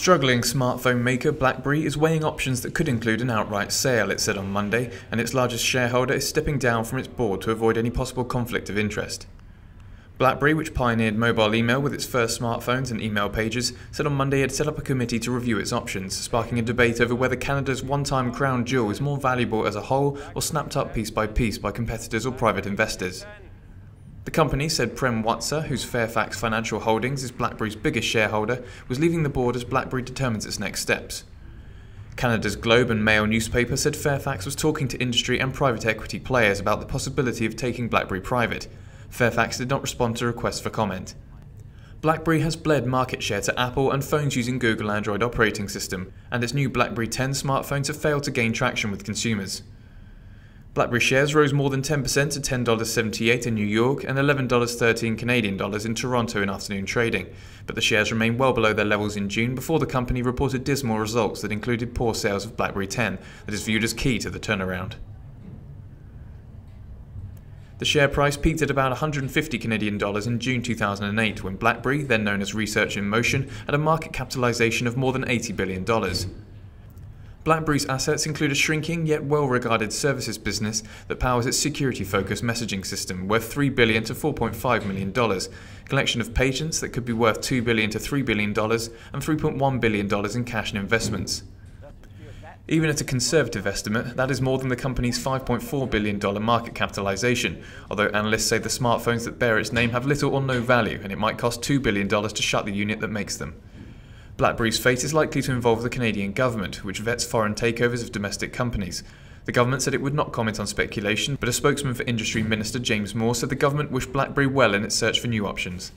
Struggling smartphone maker BlackBerry is weighing options that could include an outright sale, it said on Monday, and its largest shareholder is stepping down from its board to avoid any possible conflict of interest. BlackBerry, which pioneered mobile email with its first smartphones and email pages, said on Monday it had set up a committee to review its options, sparking a debate over whether Canada's one-time crown jewel is more valuable as a whole or snapped up piece by competitors or private investors. The company said Prem Watsa, whose Fairfax Financial Holdings is BlackBerry's biggest shareholder, was leaving the board as BlackBerry determines its next steps. Canada's Globe and Mail newspaper said Fairfax was talking to industry and private equity players about the possibility of taking BlackBerry private. Fairfax did not respond to requests for comment. BlackBerry has bled market share to Apple and phones using Google Android operating system, and its new BlackBerry 10 smartphones have failed to gain traction with consumers. BlackBerry shares rose more than 10% to $10.78 in New York and $11.13 Canadian dollars in Toronto in afternoon trading, but the shares remain well below their levels in June before the company reported dismal results that included poor sales of BlackBerry 10 that is viewed as key to the turnaround. The share price peaked at about 150 Canadian dollars in June 2008 when BlackBerry, then known as Research in Motion, had a market capitalization of more than $80 billion. BlackBerry's assets include a shrinking yet well-regarded services business that powers its security-focused messaging system, worth $3 billion to $4.5 million, a collection of patents that could be worth $2 billion to $3 billion, and $3.1 billion in cash and investments. Even at a conservative estimate, that is more than the company's $5.4 billion market capitalization, although analysts say the smartphones that bear its name have little or no value, and it might cost $2 billion to shut the unit that makes them. BlackBerry's fate is likely to involve the Canadian government, which vets foreign takeovers of domestic companies. The government said it would not comment on speculation, but a spokesman for Industry Minister James Moore said the government wished BlackBerry well in its search for new options.